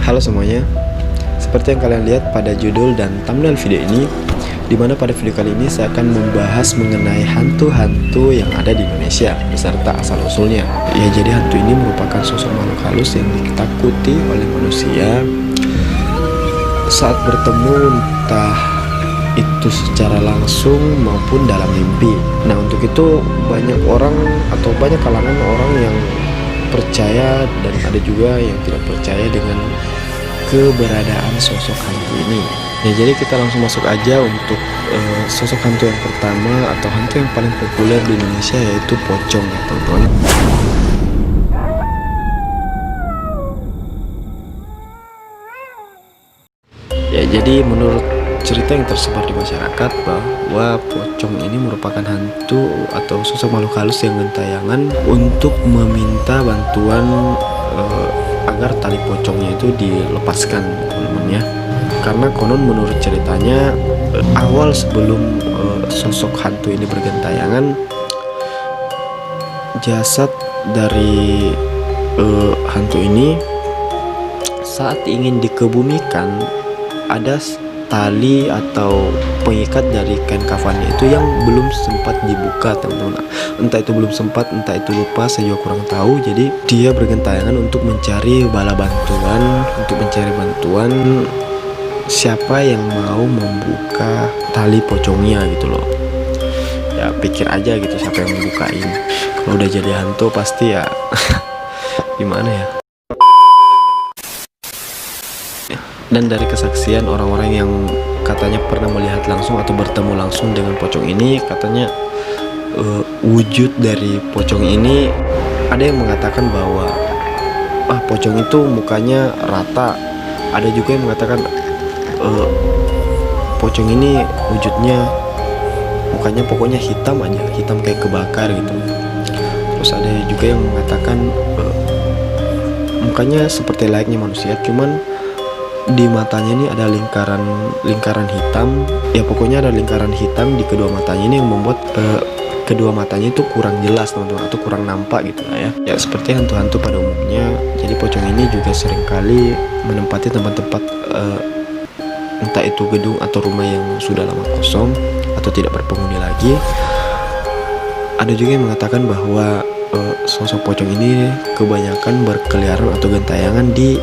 Halo semuanya, seperti yang kalian lihat pada judul dan thumbnail video ini, dimana pada video kali ini saya akan membahas mengenai hantu-hantu yang ada di Indonesia beserta asal-usulnya. Ya, jadi hantu ini merupakan sosok makhluk halus yang ditakuti oleh manusia saat bertemu, entah itu secara langsung maupun dalam mimpi. Nah, untuk itu banyak orang atau banyak kalangan orang yang percaya dan ada juga yang tidak percaya dengan keberadaan sosok hantu ini. Ya, jadi kita langsung masuk aja untuk sosok hantu yang pertama atau hantu yang paling populer di Indonesia, yaitu pocong ya teman-teman. Ya, jadi menurut cerita yang tersebar di masyarakat bahwa pocong ini merupakan hantu atau sosok makhluk halus yang gentayangan untuk meminta bantuan agar tali pocongnya itu dilepaskan, teman-teman ya. Karena konon menurut ceritanya awal sebelum sosok hantu ini bergentayangan, jasad dari hantu ini saat ingin dikebumikan ada tali atau pengikat dari kain kafannya itu yang belum sempat dibuka, teman-teman. Entah itu belum sempat, entah itu lupa, saya juga kurang tahu. Jadi dia bergentayangan untuk mencari bala bantuan, untuk mencari bantuan siapa yang mau membuka tali pocongnya gitu loh. Ya pikir aja gitu, siapa yang membukain. Kalau udah jadi hantu pasti ya gimana ya. Dan dari kesaksian orang-orang yang katanya pernah melihat langsung atau bertemu langsung dengan pocong ini, katanya wujud dari pocong ini, ada yang mengatakan bahwa pocong itu mukanya rata. Ada juga yang mengatakan pocong ini wujudnya mukanya pokoknya hitam aja, hitam kayak kebakar gitu. Terus ada juga yang mengatakan mukanya seperti layaknya manusia, cuman di matanya ini ada lingkaran hitam. Ya pokoknya ada lingkaran hitam di kedua matanya ini yang membuat kedua matanya itu kurang jelas, teman-teman, atau kurang nampak gitu lah ya. Ya seperti hantu-hantu pada umumnya. Jadi pocong ini juga seringkali menempati tempat-tempat entah itu gedung atau rumah yang sudah lama kosong atau tidak berpenghuni lagi. Ada juga yang mengatakan bahwa sosok pocong ini kebanyakan berkeliaran atau gentayangan di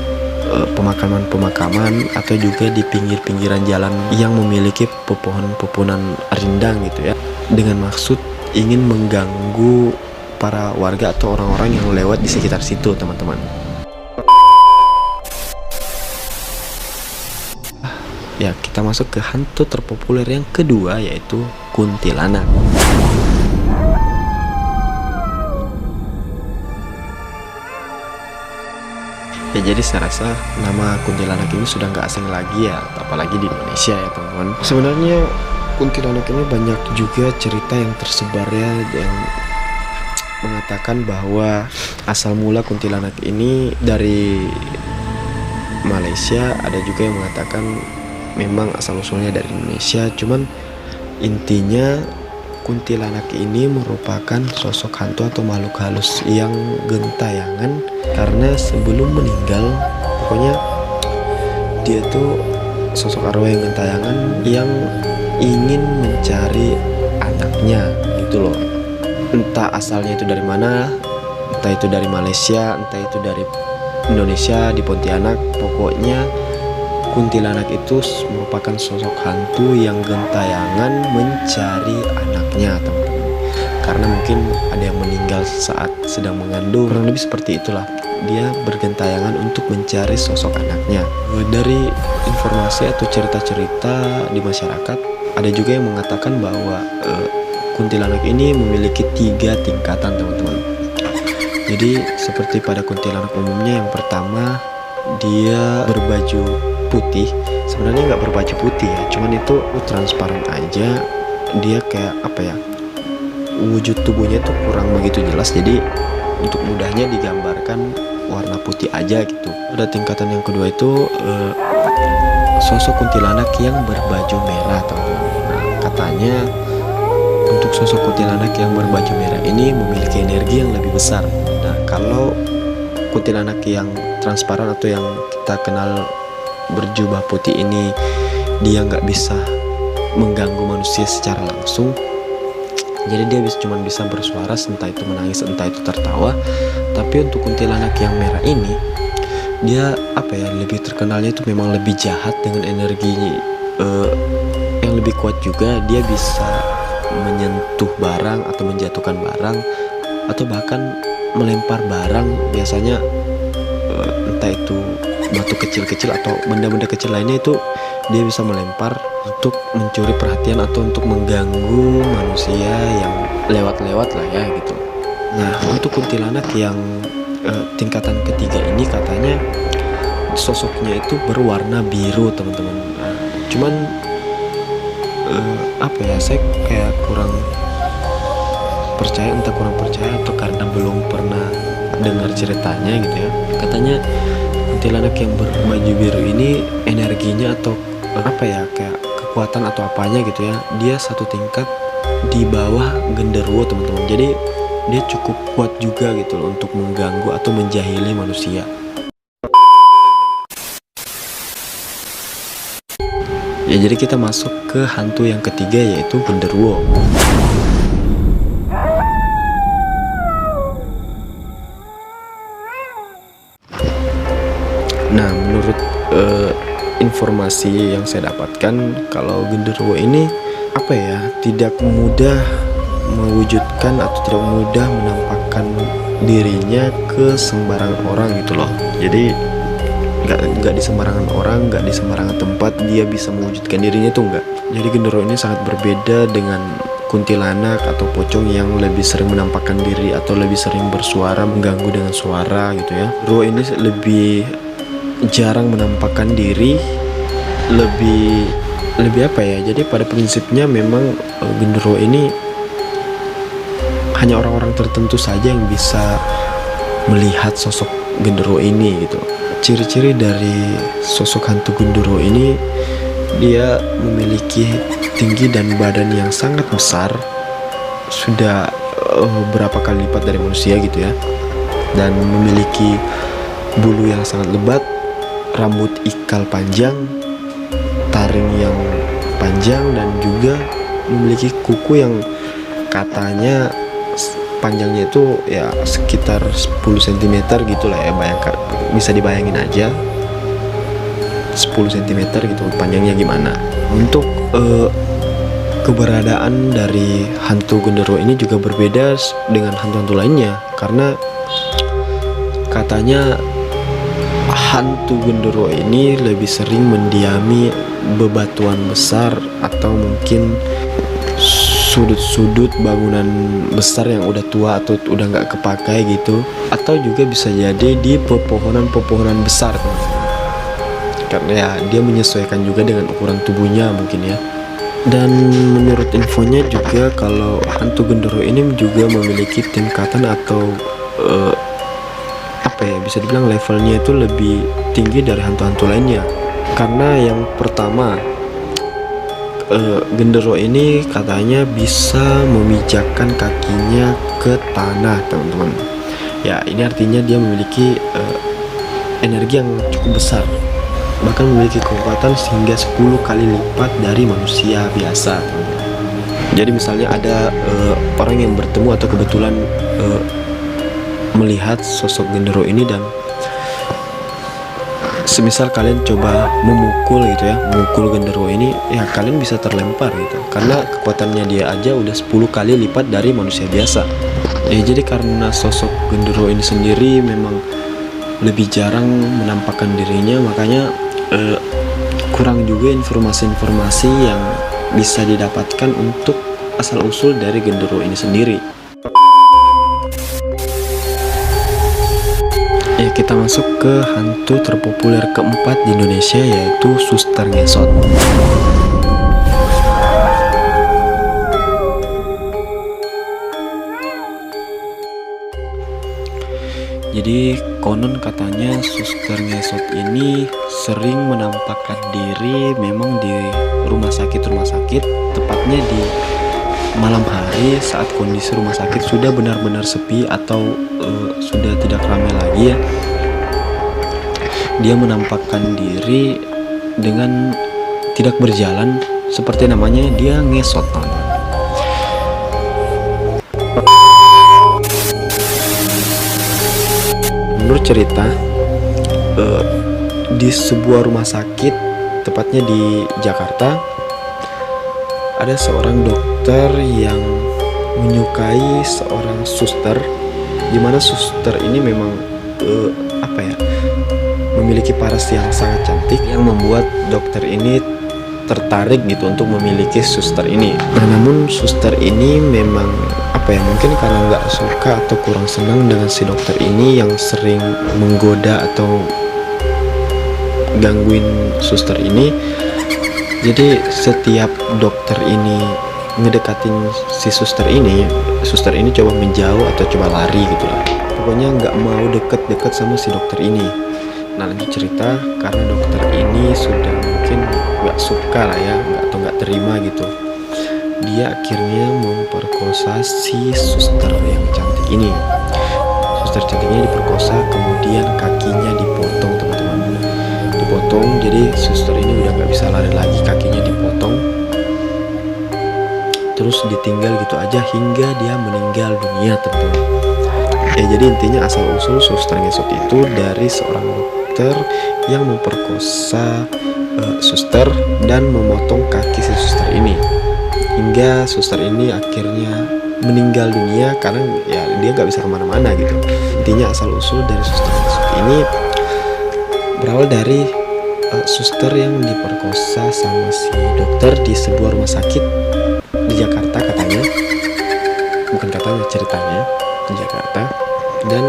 pemakaman atau juga di pinggir-pinggiran jalan yang memiliki pepohonan rindang gitu ya, dengan maksud ingin mengganggu para warga atau orang-orang yang lewat di sekitar situ, teman-teman. Ya, kita masuk ke hantu terpopuler yang kedua, yaitu kuntilanak. Ya, jadi saya rasa nama kuntilanak ini sudah nggak asing lagi ya, apalagi di Indonesia ya teman-teman. Sebenarnya kuntilanak ini banyak juga cerita yang tersebar ya, yang mengatakan bahwa asal mula kuntilanak ini dari Malaysia. Ada juga yang mengatakan memang asal usulnya dari Indonesia. Cuman intinya kuntilanak ini merupakan sosok hantu atau makhluk halus yang gentayangan, karena sebelum meninggal pokoknya dia tuh sosok arwah yang gentayangan yang ingin mencari anaknya gitu loh. Entah asalnya itu dari mana, entah itu dari Malaysia, entah itu dari Indonesia di Pontianak, pokoknya kuntilanak itu merupakan sosok hantu yang gentayangan mencari anaknya, teman-teman. Karena mungkin ada yang meninggal saat sedang mengandung, kurang lebih seperti itulah. Dia bergentayangan untuk mencari sosok anaknya. Dari informasi atau cerita-cerita di masyarakat, ada juga yang mengatakan bahwa kuntilanak ini memiliki 3 tingkatan, teman-teman. Jadi seperti pada kuntilanak umumnya, yang pertama dia berbaju putih. Sebenarnya nggak berbaju putih ya, cuman itu transparan aja. Dia kayak apa ya, wujud tubuhnya tuh kurang begitu jelas, jadi untuk mudahnya digambarkan warna putih aja gitu. Ada tingkatan yang kedua itu sosok kuntilanak yang berbaju merah, teman-teman. Nah, katanya untuk sosok kuntilanak yang berbaju merah ini memiliki energi yang lebih besar. Nah, kalau kuntilanak yang transparan atau yang kita kenal berjubah putih ini dia nggak bisa mengganggu manusia secara langsung. Jadi dia cuma bisa bersuara, entah itu menangis, entah itu tertawa. Tapi untuk kuntilanak yang merah ini, dia lebih terkenalnya itu memang lebih jahat dengan energi yang lebih kuat juga. Dia bisa menyentuh barang atau menjatuhkan barang atau bahkan melempar barang, biasanya entah itu batu kecil-kecil atau benda-benda kecil lainnya, itu dia bisa melempar untuk mencuri perhatian atau untuk mengganggu manusia yang lewat-lewat lah ya gitu. Nah, untuk kuntilanak yang tingkatan ketiga ini katanya sosoknya itu berwarna biru teman-teman. Nah, cuman saya kayak kurang percaya, entah kurang percaya atau karena belum pernah dengar ceritanya gitu ya. Katanya kuntilanak yang berbaju biru ini energinya atau kayak kekuatan atau apanya gitu ya, dia satu tingkat di bawah genderuwo teman-teman. Jadi dia cukup kuat juga gitu loh untuk mengganggu atau menjahili manusia. Ya, jadi kita masuk ke hantu yang ketiga, yaitu genderuwo. Nah, menurut informasi yang saya dapatkan, kalau genderuwo ini tidak mudah mewujudkan atau tidak mudah menampakkan dirinya ke sembarangan orang gitu loh. Jadi nggak di sembarangan orang, nggak di sembarangan tempat dia bisa mewujudkan dirinya, tuh nggak. Jadi genderuwo ini sangat berbeda dengan kuntilanak atau pocong yang lebih sering menampakkan diri atau lebih sering bersuara, mengganggu dengan suara gitu ya. Genderuwo ini lebih jarang menampakkan diri, lebih jadi pada prinsipnya memang genderuwo ini hanya orang-orang tertentu saja yang bisa melihat sosok genderuwo ini gitu. Ciri-ciri dari sosok hantu genderuwo ini, dia memiliki tinggi dan badan yang sangat besar, sudah berapa kali lipat dari manusia gitu ya, dan memiliki bulu yang sangat lebat, rambut ikal panjang, taring yang panjang, dan juga memiliki kuku yang katanya panjangnya itu ya sekitar 10 cm gitu lah ya, bayangkan, bisa dibayangin aja 10 cm gitu panjangnya gimana. Untuk keberadaan dari hantu genderuwo ini juga berbeda dengan hantu-hantu lainnya, karena katanya hantu genderuwo ini lebih sering mendiami bebatuan besar atau mungkin sudut-sudut bangunan besar yang udah tua atau udah nggak kepakai gitu, atau juga bisa jadi di pepohonan besar, karena ya dia menyesuaikan juga dengan ukuran tubuhnya mungkin ya. Dan menurut infonya juga kalau hantu genderuwo ini juga memiliki tingkatan atau bisa dibilang levelnya itu lebih tinggi dari hantu-hantu lainnya. Karena yang pertama, genderuwo ini katanya bisa memijakkan kakinya ke tanah teman-teman. Ya, ini artinya dia memiliki energi yang cukup besar, bahkan memiliki kekuatan hingga 10 kali lipat dari manusia biasa. Jadi misalnya ada orang yang bertemu atau kebetulan melihat sosok genderuwo ini, dan semisal kalian coba memukul gitu ya, memukul genderuwo ini, ya kalian bisa terlempar gitu, karena kekuatannya dia aja udah 10 kali lipat dari manusia biasa. Jadi karena sosok genderuwo ini sendiri memang lebih jarang menampakkan dirinya, makanya kurang juga informasi-informasi yang bisa didapatkan untuk asal-usul dari genderuwo ini sendiri. Ya, kita masuk ke hantu terpopuler keempat di Indonesia, yaitu Suster Ngesot. Jadi konon katanya Suster Ngesot ini sering menampakkan diri memang di rumah sakit, tepatnya di malam hari saat kondisi rumah sakit sudah benar-benar sepi atau sudah tidak ramai lagi ya, dia menampakkan diri dengan tidak berjalan, seperti namanya dia ngesot. Menurut cerita, di sebuah rumah sakit, tepatnya di Jakarta, ada seorang dokter yang menyukai seorang suster, di mana suster ini memang memiliki paras yang sangat cantik, yang membuat dokter ini tertarik gitu untuk memiliki suster ini. Nah, namun suster ini memang mungkin karena nggak suka atau kurang senang dengan si dokter ini yang sering menggoda atau gangguin suster ini. Jadi setiap dokter ini ngedekatin si suster ini coba menjauh atau coba lari gitu lah. Pokoknya nggak mau deket-deket sama si dokter ini. Nah, lanjut cerita, karena dokter ini sudah mungkin nggak suka lah ya, nggak terima gitu. Dia akhirnya memperkosa si suster yang cantik ini. Suster cantiknya diperkosa, kemudian kakinya dipotong, teman-teman. Dipotong, jadi suster ini udah nggak bisa lari lagi, kakinya dipotong. Terus ditinggal gitu aja hingga dia meninggal dunia, teman-teman. Jadi intinya asal usul suster ngesot itu dari seorang dokter yang memperkosa suster dan memotong kaki si suster ini, hingga suster ini akhirnya meninggal dunia karena ya dia nggak bisa kemana-mana gitu. Intinya asal usul dari suster ngesot ini berawal dari suster yang diperkosa sama si dokter di sebuah rumah sakit di Jakarta, ceritanya di Jakarta, dan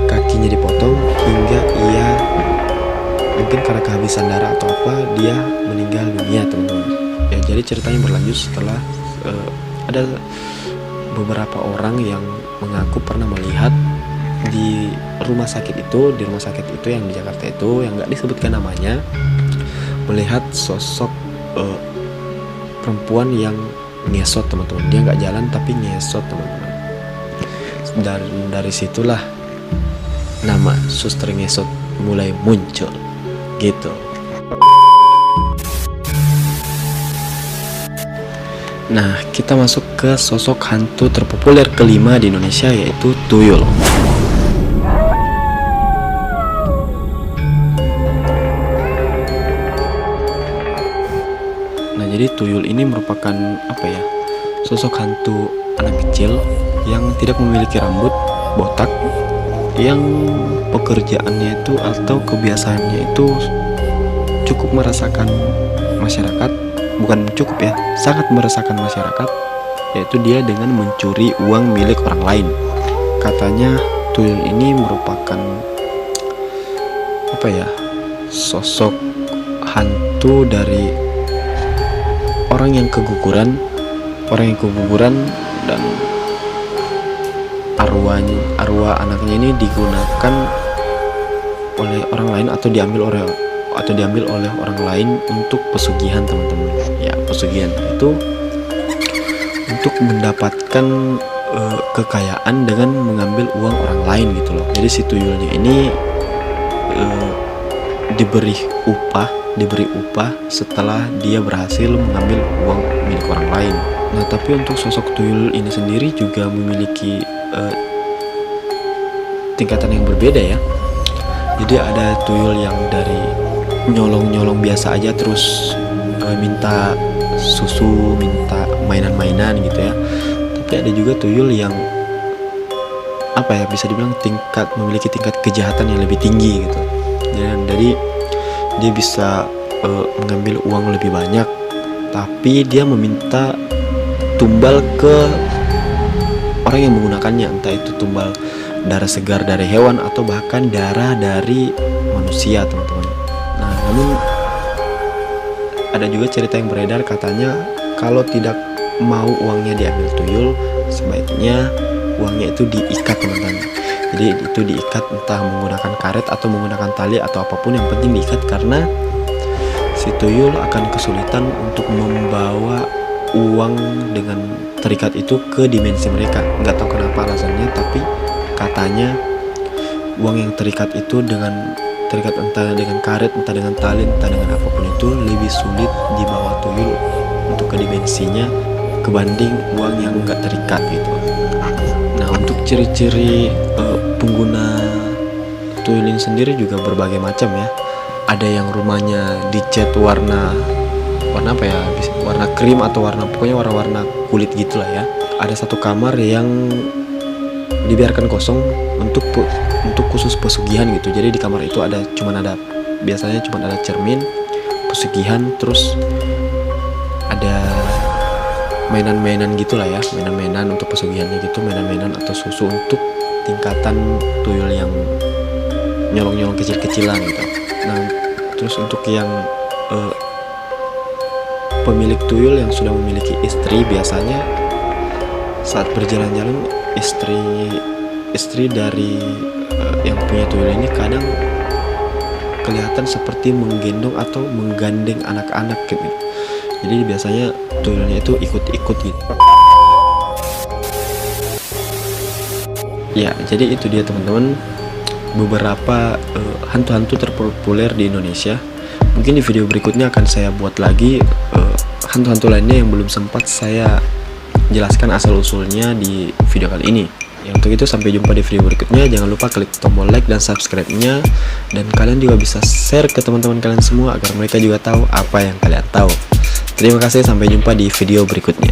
kakinya dipotong hingga ia mungkin karena kehabisan darah atau apa dia meninggal dunia, teman-teman. Ya, jadi ceritanya berlanjut setelah ada beberapa orang yang mengaku pernah melihat di rumah sakit itu yang di Jakarta itu, yang nggak disebutkan namanya, melihat sosok perempuan yang ngesot, teman-teman. Dia nggak jalan tapi ngesot, teman-teman. Dan dari situlah nama suster ngesot mulai muncul gitu. Nah, kita masuk ke sosok hantu terpopuler kelima di Indonesia, yaitu tuyul. Nah, jadi tuyul ini merupakan sosok hantu anak kecil yang tidak memiliki rambut, botak, yang pekerjaannya itu atau kebiasaannya itu cukup meresahkan masyarakat. Bukan cukup ya, sangat meresahkan masyarakat, yaitu dia dengan mencuri uang milik orang lain. Katanya tuyul ini merupakan sosok hantu dari orang yang keguguran dan arwah anaknya ini digunakan oleh orang lain atau diambil oleh orang lain untuk pesugihan, teman-teman. Ya, pesugihan itu untuk mendapatkan kekayaan dengan mengambil uang orang lain gitu loh. Jadi si tuyulnya ini diberi upah setelah dia berhasil mengambil uang milik orang lain. Nah, tapi untuk sosok tuyul ini sendiri juga memiliki tingkatan yang berbeda ya. Jadi ada tuyul yang dari nyolong biasa aja terus minta susu, minta mainan-mainan gitu ya. Tapi ada juga tuyul yang bisa dibilang memiliki tingkat kejahatan yang lebih tinggi gitu. Jadi dia bisa mengambil uang lebih banyak, tapi dia meminta tumbal ke orang yang menggunakannya, entah itu tumbal darah segar dari hewan atau bahkan darah dari manusia, teman-teman. Nah, namun ada juga cerita yang beredar, katanya kalau tidak mau uangnya diambil tuyul, sebaiknya uangnya itu diikat, teman-teman. Jadi itu diikat entah menggunakan karet atau menggunakan tali atau apapun, yang penting diikat, karena si tuyul akan kesulitan untuk membawa uang dengan terikat itu ke dimensi mereka. Nggak tahu kenapa alasannya, tapi katanya uang yang terikat itu terikat entah dengan karet, entah dengan tali, entah dengan apapun itu lebih sulit dibawa tuyul untuk ke dimensinya kebanding uang yang nggak terikat gitu. Nah, untuk ciri-ciri pengguna tuyul ini sendiri juga berbagai macam ya. Ada yang rumahnya dicat warna apa ya, warna krim atau pokoknya warna-warna kulit gitulah ya. Ada satu kamar yang dibiarkan kosong untuk khusus pesugihan gitu. Jadi di kamar itu biasanya cuma ada cermin, pesugihan, terus ada mainan-mainan gitulah ya, mainan-mainan untuk pesugihannya gitu, mainan-mainan atau susu untuk tingkatan tuyul yang nyolong-nyolong kecil-kecilan gitu. Nah, terus untuk yang pemilik tuyul yang sudah memiliki istri, biasanya saat berjalan-jalan istri dari yang punya tuyul ini kadang kelihatan seperti menggendong atau menggandeng anak-anak gitu. Jadi biasanya tuyulnya itu ikut-ikut gitu. Ya, jadi itu dia teman-teman, beberapa hantu-hantu terpopuler di Indonesia. Mungkin di video berikutnya akan saya buat lagi hantu-hantu lainnya yang belum sempat saya jelaskan asal-usulnya di video kali ini. Ya, untuk itu sampai jumpa di video berikutnya. Jangan lupa klik tombol like dan subscribe-nya, dan kalian juga bisa share ke teman-teman kalian semua agar mereka juga tahu apa yang kalian tahu. Terima kasih, sampai jumpa di video berikutnya.